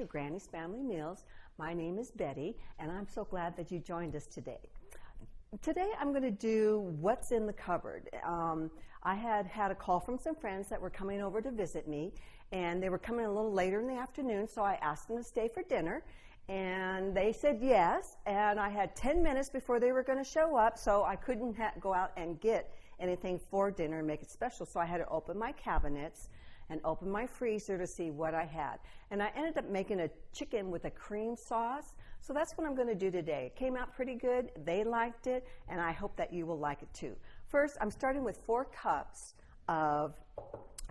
to Granny's Family Meals. My name is Betty, and I'm so glad that you joined us today. Today I'm going to do what's in the cupboard. I had a call from some friends that were coming over to visit me, and they were coming a little later in the afternoon, so I asked them to stay for dinner, and they said yes, and I had 10 minutes before they were going to show up, so I couldn't go out and get anything for dinner and make it special, so I had to open my cabinets and open my freezer to see what I had. And I ended up making a chicken with a cream sauce, so that's what I'm going to do today. It came out pretty good, they liked it, and I hope that you will like it too. First, I'm starting with 4 cups of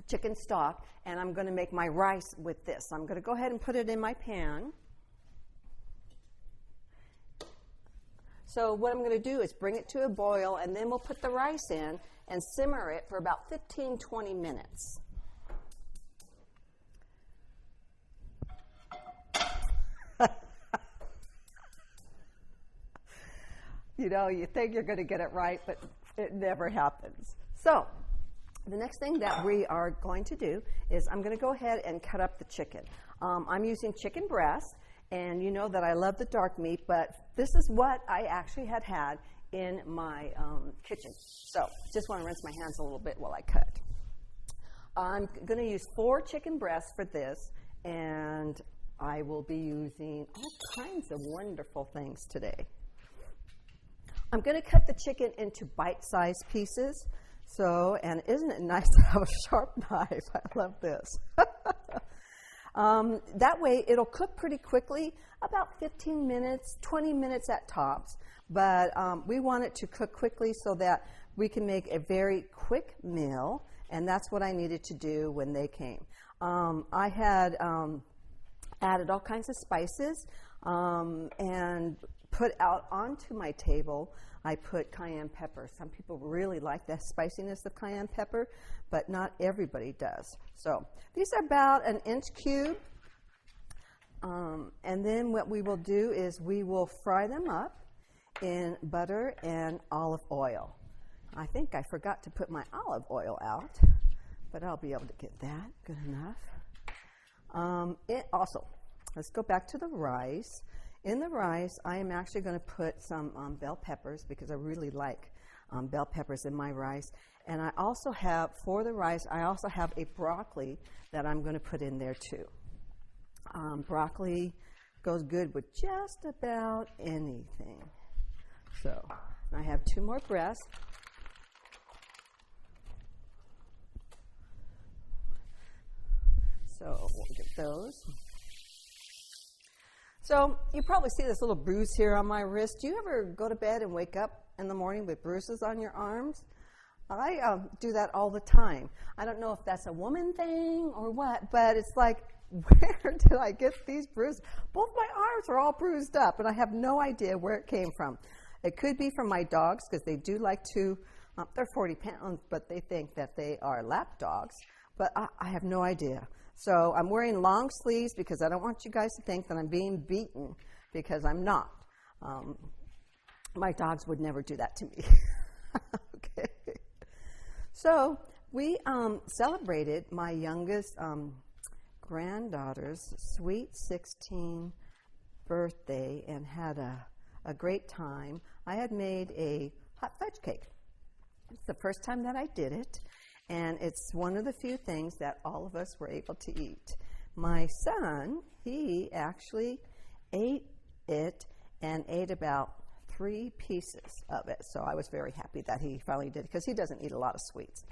chicken stock, and I'm going to make my rice with this. I'm going to go ahead and put it in my pan. So what I'm going to do is bring it to a boil, and then we'll put the rice in and simmer it for about 15-20 minutes. You know, you think you're going to get it right, but it never happens. So the next thing that we are going to do is I'm going to go ahead and cut up the chicken. I'm using chicken breast, and you know that I love the dark meat, but this is what I actually had in my kitchen. So just want to rinse my hands a little bit while I cut. I'm going to use 4 chicken breasts for this, and I will be using all kinds of wonderful things today. I'm going to cut the chicken into bite-sized pieces. So, and isn't it nice to have a sharp knife? I love this. That way, it'll cook pretty quickly, about 15 minutes, 20 minutes at tops. But we want it to cook quickly so that we can make a very quick meal, and that's what I needed to do when they came. I had added all kinds of spices and put out onto my table, I put cayenne pepper. Some people really like the spiciness of cayenne pepper, but not everybody does. So these are about 1 inch cube. And then what we will do is we will fry them up in butter and olive oil. I think I forgot to put my olive oil out, but I'll be able to get that good enough. Also, let's go back to the rice. In the rice, I am actually going to put some bell peppers because I really like bell peppers in my rice. And I also have, for the rice, I also have a broccoli that I'm going to put in there too. Broccoli goes good with just about anything. So I have 2 more breasts. So we'll get those. So you probably see this little bruise here on my wrist. Do you ever go to bed and wake up in the morning with bruises on your arms? I do that all the time. I don't know if that's a woman thing or what, but it's like, where did I get these bruises? Both my arms are all bruised up, and I have no idea where it came from. It could be from my dogs, because they do like to, they're 40 pounds, but they think that they are lap dogs, but I have no idea. So I'm wearing long sleeves because I don't want you guys to think that I'm being beaten, because I'm not. My dogs would never do that to me. Okay. So we celebrated my youngest granddaughter's sweet 16 birthday and had a great time. I had made a hot fudge cake. It's the first time that I did it. And it's one of the few things that all of us were able to eat. My son, he actually ate it and ate about 3 pieces of it. So I was very happy that he finally did, because he doesn't eat a lot of sweets.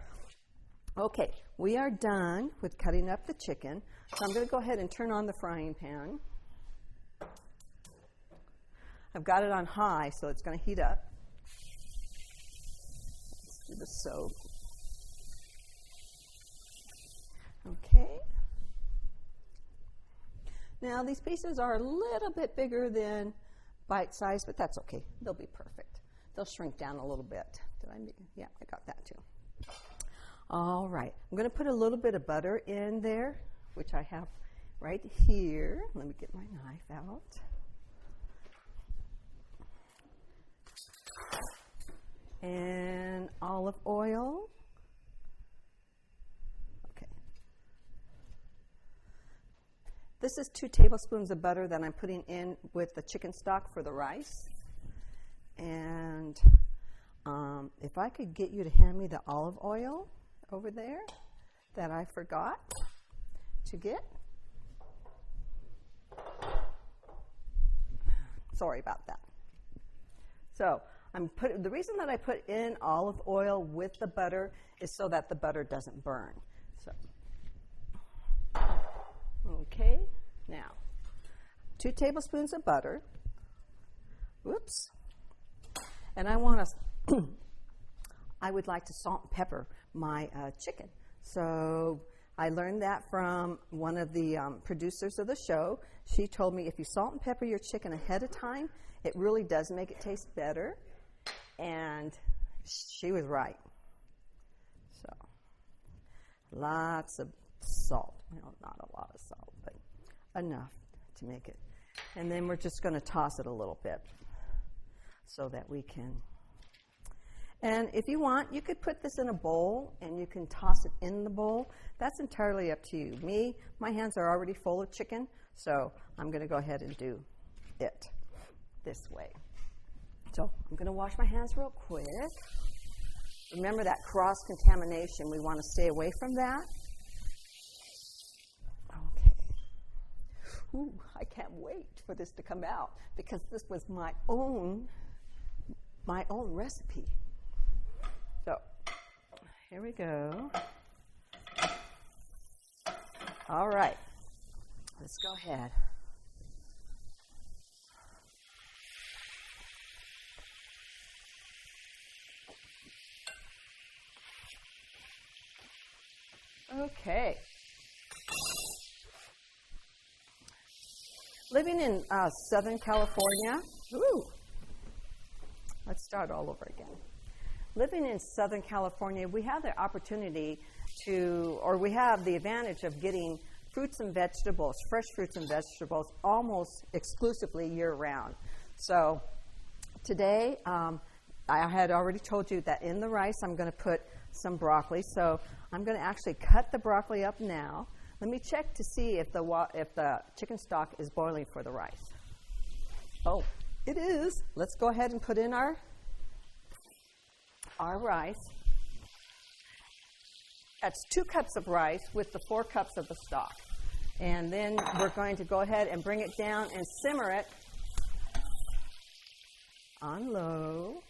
Okay, we are done with cutting up the chicken. So I'm going to go ahead and turn on the frying pan. I've got it on high, so it's going to heat up. Let's do the soap. Okay. Now these pieces are a little bit bigger than bite size, but that's okay. They'll be perfect. They'll shrink down a little bit. Yeah, I got that too. All right. I'm going to put a little bit of butter in there, which I have right here. Let me get my knife out. And olive oil. This is 2 tablespoons of butter that I'm putting in with the chicken stock for the rice. And if I could get you to hand me the olive oil over there that I forgot to get. Sorry about that. So the reason that I put in olive oil with the butter is so that the butter doesn't burn. So, okay, now 2 tablespoons of butter. Whoops. And I would like to salt and pepper my chicken. So I learned that from one of the producers of the show. She told me if you salt and pepper your chicken ahead of time, it really does make it taste better. And she was right. So lots of salt. Well, not a lot of salt, but enough to make it. And then we're just going to toss it a little bit so that we can. And if you want, you could put this in a bowl and you can toss it in the bowl. That's entirely up to you. My hands are already full of chicken, so I'm going to go ahead and do it this way. So I'm going to wash my hands real quick. Remember that cross-contamination. We want to stay away from that. Okay. Ooh, I can't wait for this to come out because this was my own recipe. So here we go. All right. Let's go ahead. Okay. Living in Southern California. Ooh. Let's start all over again. Living in Southern California, we have the opportunity we have the advantage of getting fruits and vegetables, fresh fruits and vegetables, almost exclusively year-round. So today, I had already told you that in the rice, I'm going to put some broccoli. So I'm going to actually cut the broccoli up now. Let me check to see if the chicken stock is boiling for the rice. Oh, it is. Let's go ahead and put in our rice. That's 2 cups of rice with the 4 cups of the stock. And then we're going to go ahead and bring it down and simmer it on low.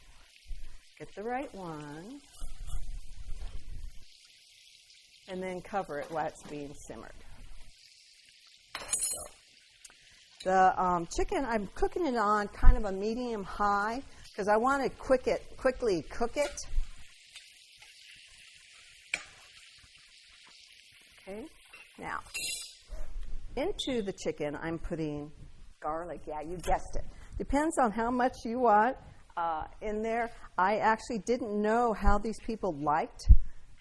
Get the right one. And then cover it while it's being simmered. The chicken, I'm cooking it on kind of a medium-high because I want to quickly cook it. Okay, now into the chicken I'm putting garlic. Yeah, you guessed it. Depends on how much you want in there. I actually didn't know how these people liked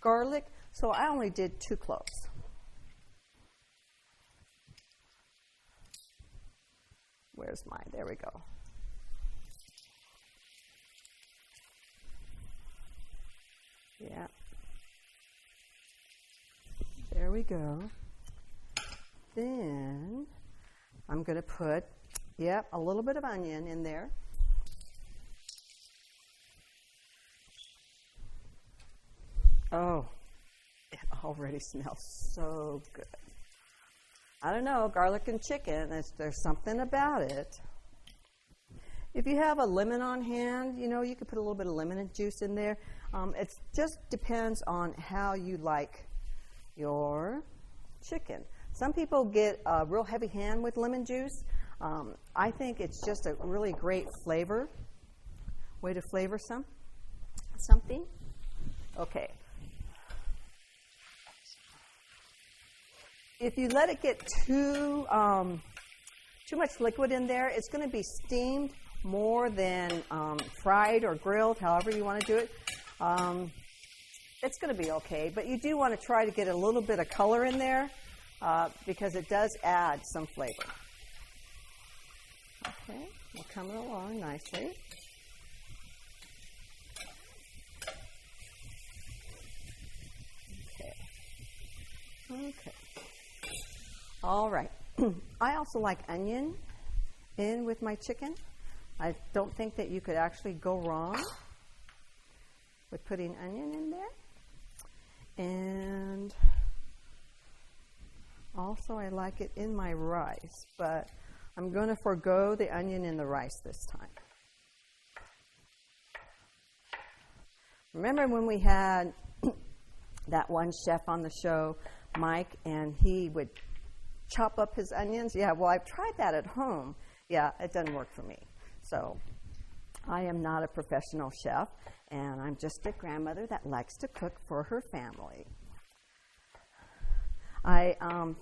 garlic, so I only did 2 cloves. Where's mine? There we go. Yeah. There we go. Then I'm going to put, a little bit of onion in there. Oh, it already smells so good. I don't know, garlic and chicken, there's something about it. If you have a lemon on hand, you could put a little bit of lemon juice in there. It just depends on how you like your chicken. Some people get a real heavy hand with lemon juice. I think it's just a really great way to flavor something. Okay. If you let it get too much liquid in there, it's going to be steamed more than fried or grilled, however you want to do it. It's going to be okay, but you do want to try to get a little bit of color in there because it does add some flavor. Okay, we're coming along nicely. Okay. All right. I also like onion in with my chicken. I don't think that you could actually go wrong with putting onion in there. And also I like it in my rice, but I'm going to forego the onion in the rice this time. Remember when we had that one chef on the show, Mike, and he would chop up his onions? Yeah, well, I've tried that at home. Yeah, it doesn't work for me. So I am not a professional chef, and I'm just a grandmother that likes to cook for her family. I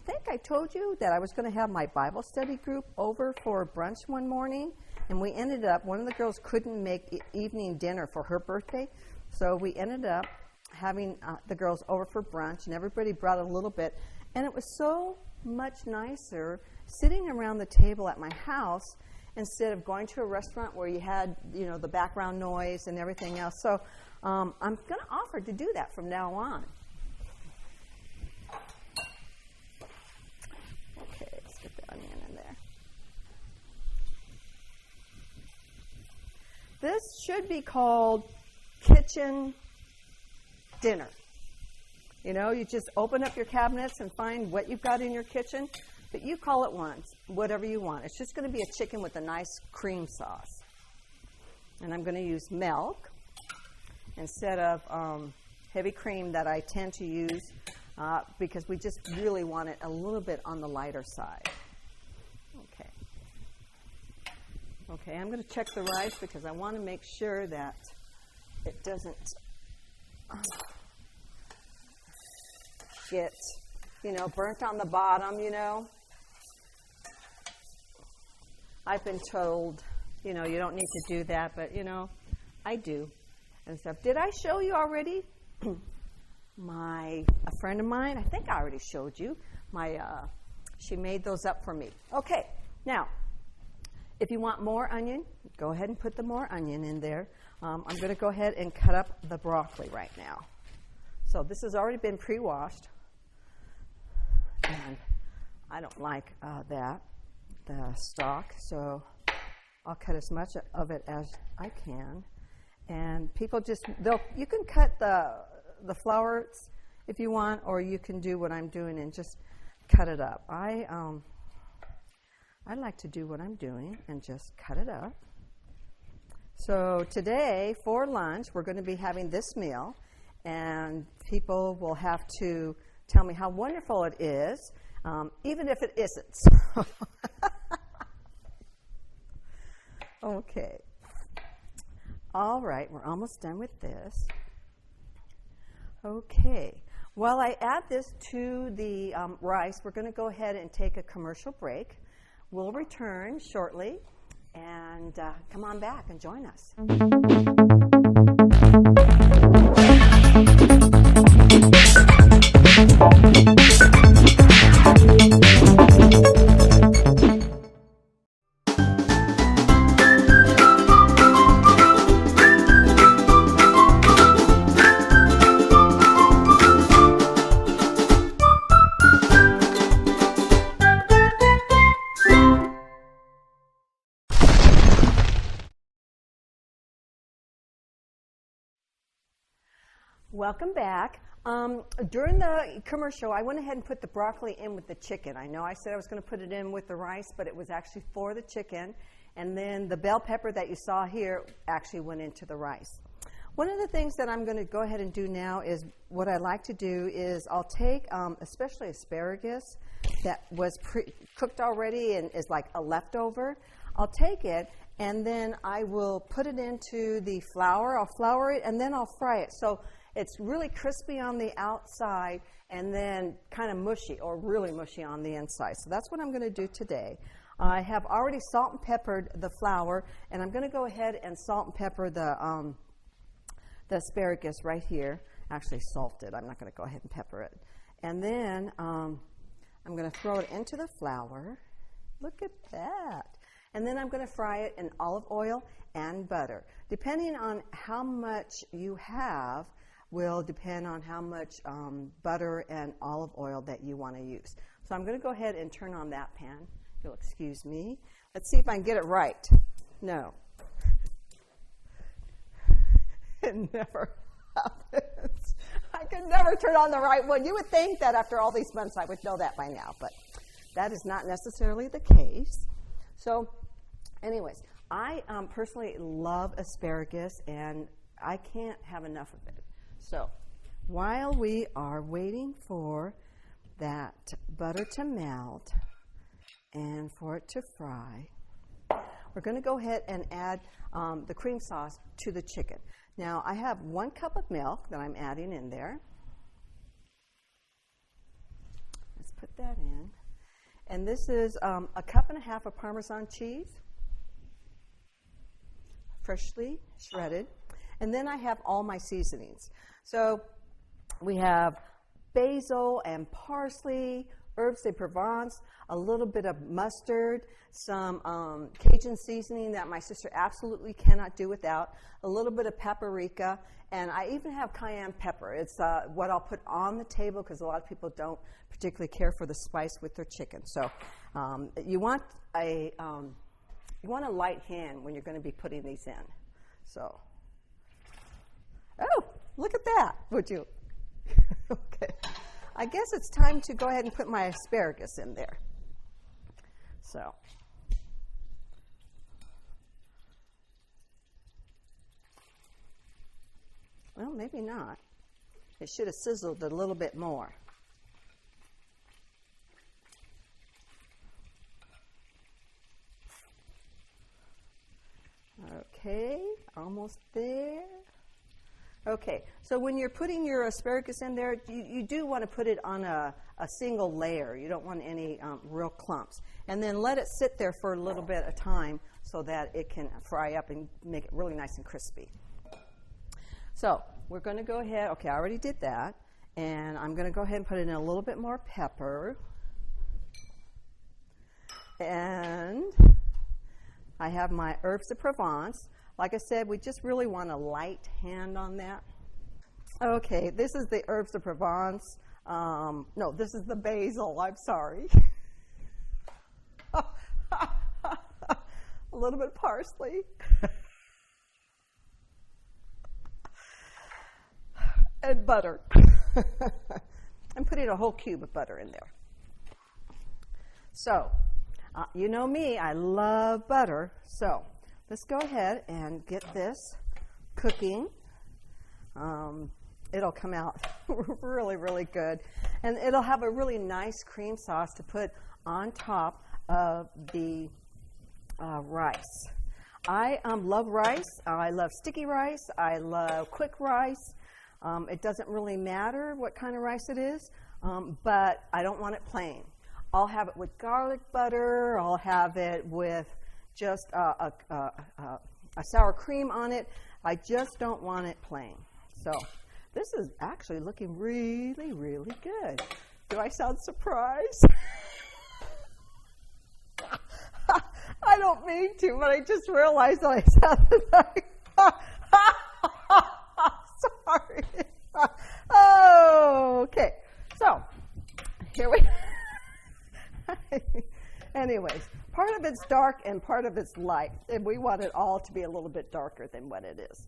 think I told you that I was going to have my Bible study group over for brunch one morning, and we ended up, one of the girls couldn't make evening dinner for her birthday, so we ended up having the girls over for brunch, and everybody brought a little bit, and it was so much nicer sitting around the table at my house instead of going to a restaurant where you had, the background noise and everything else. So I'm going to offer to do that from now on. Okay, let's get the onion in there. This should be called kitchen dinner. You just open up your cabinets and find what you've got in your kitchen, but you call it whatever you want. It's just going to be a chicken with a nice cream sauce. And I'm going to use milk instead of heavy cream that I tend to use because we just really want it a little bit on the lighter side. Okay, I'm going to check the rice because I want to make sure that it doesn't get, burnt on the bottom, I've been told, you don't need to do that, but, I do and stuff. Did I show you already? A friend of mine, I think I already showed you, she made those up for me. Okay, now, if you want more onion, go ahead and put the more onion in there. I'm going to go ahead and cut up the broccoli right now. So this has already been pre-washed, and I don't like the stalk, so I'll cut as much of it as I can. And people you can cut the flowers if you want, or you can do what I'm doing and just cut it up. I like to do what I'm doing and just cut it up. So today, for lunch, we're going to be having this meal, and people will have to tell me how wonderful it is, even if it isn't. Okay. All right, we're almost done with this. Okay. While I add this to the rice, we're going to go ahead and take a commercial break. We'll return shortly, and come on back and join us. Welcome back. During the commercial, I went ahead and put the broccoli in with the chicken. I know I said I was going to put it in with the rice, but it was actually for the chicken. And then the bell pepper that you saw here actually went into the rice. One of the things that I'm going to go ahead and do now is what I like to do is I'll take, especially asparagus that was cooked already and is like a leftover. I'll take it and then I will put it into the flour. I'll flour it and then I'll fry it. So it's really crispy on the outside and then kind of mushy or really mushy on the inside. So that's what I'm going to do today. I have already salt and peppered the flour, and I'm going to go ahead and salt and pepper the asparagus right here. Actually salted. I'm not going to go ahead and pepper it. And then I'm going to throw it into the flour. Look at that. And then I'm going to fry it in olive oil and butter. Depending on how much you have will depend on how much butter and olive oil that you want to use. So I'm going to go ahead and turn on that pan. You'll excuse me. Let's see if I can get it right. No. It never happens. I can never turn on the right one. You would think that after all these months I would know that by now, but that is not necessarily the case. So anyways, I personally love asparagus, and I can't have enough of it. So while we are waiting for that butter to melt and for it to fry, we're going to go ahead and add the cream sauce to the chicken. Now, I have 1 cup of milk that I'm adding in there. Let's put that in. And this is 1.5 cups of Parmesan cheese, freshly shredded. And then I have all my seasonings. So we have basil and parsley, herbes de Provence, a little bit of mustard, some Cajun seasoning that my sister absolutely cannot do without, a little bit of paprika, and I even have cayenne pepper. It's what I'll put on the table because a lot of people don't particularly care for the spice with their chicken. So you want a light hand when you're going to be putting these in. So, oh, look at that, would you? Okay. I guess it's time to go ahead and put my asparagus in there. So, well, maybe not. It should have sizzled a little bit more. Okay, almost there. Okay, so when you're putting your asparagus in there, you do want to put it on a single layer. You don't want any real clumps. And then let it sit there for a little bit of time so that it can fry up and make it really nice and crispy. So we're going to go ahead. Okay, I already did that. And I'm going to go ahead and put in a little bit more pepper. And I have my herbes de Provence. Like I said, we just really want a light hand on that. Okay, this is the herbes de Provence. No, this is the basil. I'm sorry. A little bit of parsley. And butter. I'm putting a whole cube of butter in there. So, you know me, I love butter. So, let's go ahead and get this cooking. It'll come out really, really good. And it'll have a really nice cream sauce to put on top of the rice. I love rice. I love sticky rice. I love quick rice. It doesn't really matter what kind of rice it is, but I don't want it plain. I'll have it with garlic butter. I'll have it with just a sour cream on it. I just don't want it plain. So this is actually looking really, really good. Do I sound surprised? I don't mean to, but I just realized that I sounded like, sorry. Oh, okay. So here we anyways, part of it's dark and part of it's light, and we want it all to be a little bit darker than what it is.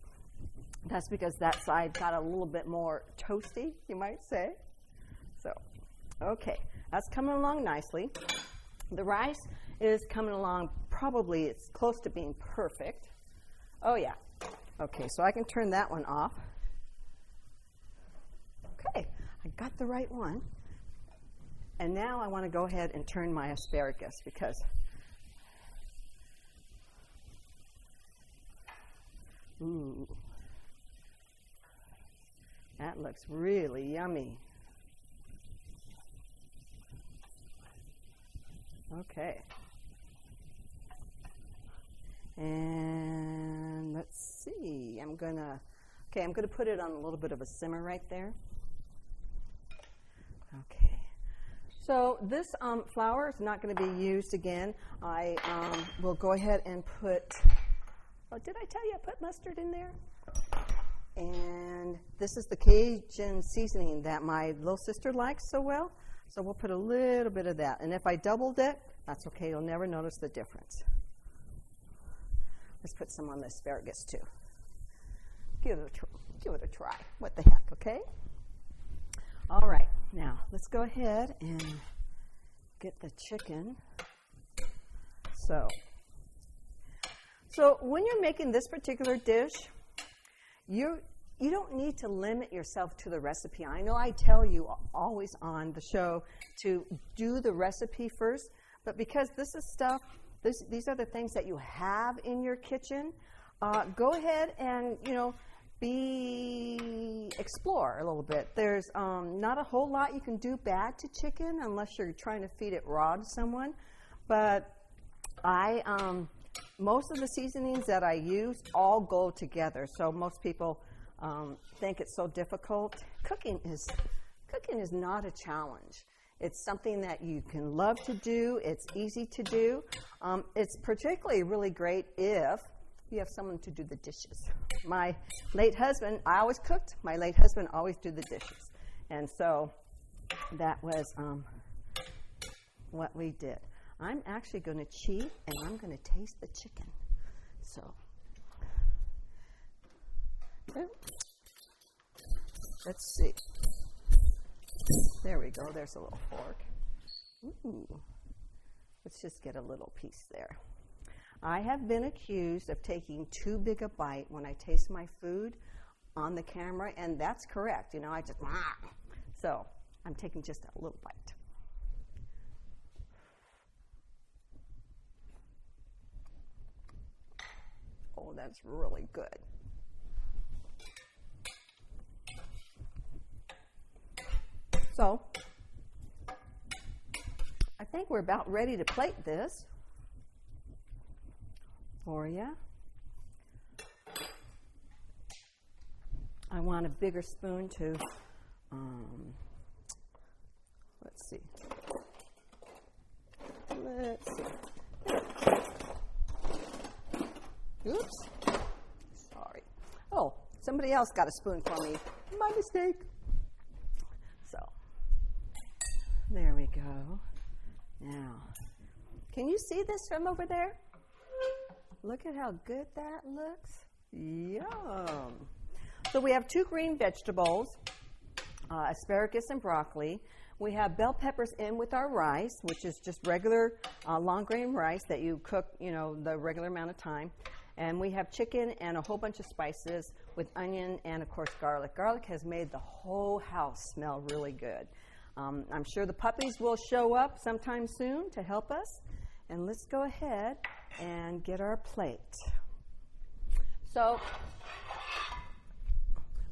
That's because that side got a little bit more toasty, you might say. So, okay, that's coming along nicely. The rice is coming along, probably it's close to being perfect. Oh yeah. Okay, so I can turn that one off. Okay, I got the right one. And now I want to go ahead and turn my asparagus because ooh, that looks really yummy. Okay. And let's see. I'm gonna put it on a little bit of a simmer right there. Okay. So this flour is not going to be used again. I will go ahead and put, oh, did I tell you I put mustard in there? And this is the Cajun seasoning that my little sister likes so well. So we'll put a little bit of that. And if I doubled it, that's okay. You'll never notice the difference. Let's put some on the asparagus too. Give it a try. What the heck, okay? All right, now let's go ahead and get the chicken. So when you're making this particular dish, you don't need to limit yourself to the recipe. I know I tell you always on the show to do the recipe first, but because this is stuff, these are the things that you have in your kitchen, go ahead and, explore a little bit. There's not a whole lot you can do bad to chicken unless you're trying to feed it raw to someone, but most of the seasonings that I use all go together. So most people think it's so difficult. Cooking is not a challenge. It's something that you can love to do. It's easy to do. It's particularly really great if you have someone to do the dishes. My late husband, I always cooked. My late husband always did the dishes. And so that was what we did. I'm actually going to cheat, and I'm going to taste the chicken. So, let's see. There we go. There's a little fork. Ooh. Let's just get a little piece there. I have been accused of taking too big a bite when I taste my food on the camera, and that's correct. I just, so I'm taking just a little bite. Oh, that's really good. So, I think we're about ready to plate this for you. I want a bigger spoon to, let's see. Oops. Sorry. Oh, somebody else got a spoon for me. My mistake. So, there we go. Now, can you see this from over there? Look at how good that looks. Yum. So we have 2 green vegetables, asparagus and broccoli. We have bell peppers in with our rice, which is just regular long grain rice that you cook, the regular amount of time. And we have chicken and a whole bunch of spices with onion and, of course, garlic. Garlic has made the whole house smell really good. I'm sure the puppies will show up sometime soon to help us. And let's go ahead and get our plate. So,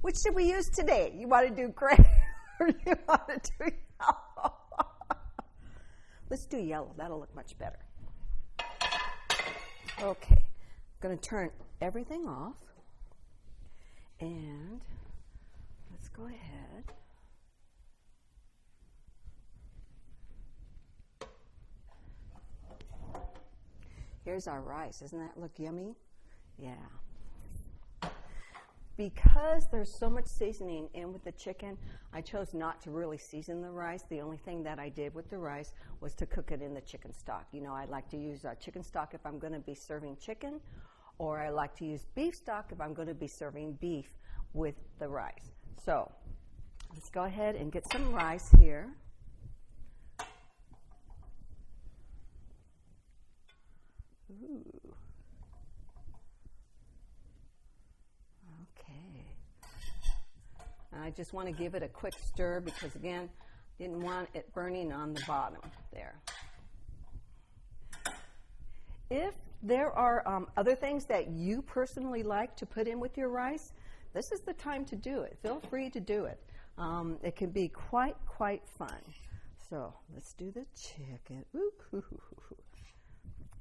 which should we use today? You want to do gray or you want to do yellow? Let's do yellow. That'll look much better. Okay. I'm going to turn everything off. And let's go ahead. Here's our rice. Doesn't that look yummy? Yeah. Because there's so much seasoning in with the chicken, I chose not to really season the rice. The only thing that I did with the rice was to cook it in the chicken stock. I like to use chicken stock if I'm going to be serving chicken, or I like to use beef stock if I'm going to be serving beef with the rice. So let's go ahead and get some rice here. Ooh. Okay. And I just want to give it a quick stir because, again, didn't want it burning on the bottom there. If there are other things that you personally like to put in with your rice, this is the time to do it. Feel free to do it. It can be quite fun. So let's do the chicken. Ooh.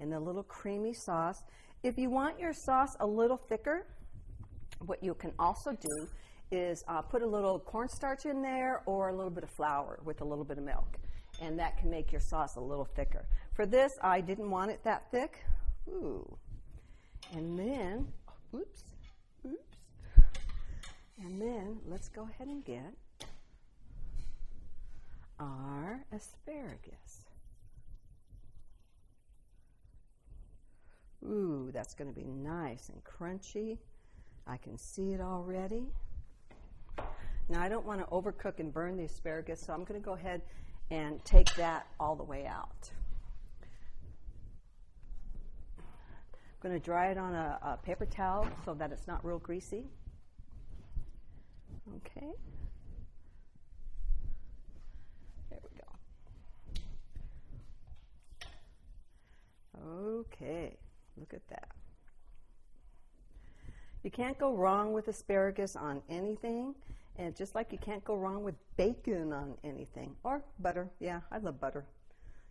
And the little creamy sauce. If you want your sauce a little thicker, what you can also do is put a little cornstarch in there or a little bit of flour with a little bit of milk. And that can make your sauce a little thicker. For this, I didn't want it that thick. Ooh. And then, oops. And then let's go ahead and get our asparagus. Ooh, that's going to be nice and crunchy. I can see it already. Now, I don't want to overcook and burn the asparagus, so I'm going to go ahead and take that all the way out. I'm going to dry it on a paper towel so that it's not real greasy. Okay. There we go. Okay, look at that. You can't go wrong with asparagus on anything, and just like you can't go wrong with bacon on anything, or butter. Yeah, I love butter.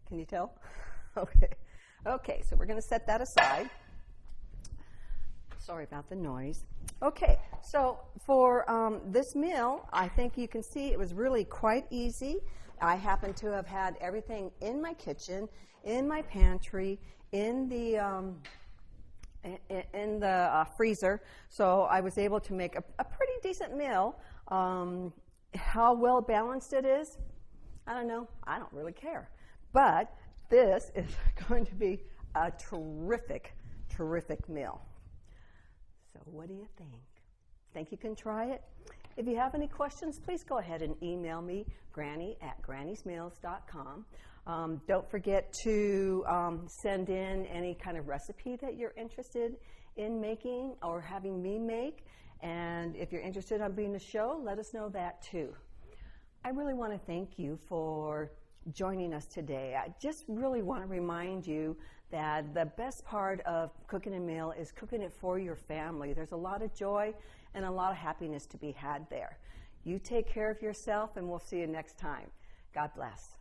Can you tell? Okay, so we're going to set that aside. Sorry about the noise. Okay, so for this meal, I think you can see it was really quite easy. I happen to have had everything in my kitchen, in my pantry, in the freezer, so I was able to make a pretty decent meal. How well balanced it is, I don't know. I don't really care. But this is going to be a terrific, terrific meal. So what do you think? Think you can try it? If you have any questions, please go ahead and email me, granny@granniesmeals.com. Don't forget to send in any kind of recipe that you're interested in making or having me make. And if you're interested in being a show, let us know that too. I really want to thank you for joining us today. I just really want to remind you that the best part of cooking a meal is cooking it for your family. There's a lot of joy and a lot of happiness to be had there. You take care of yourself, and we'll see you next time. God bless.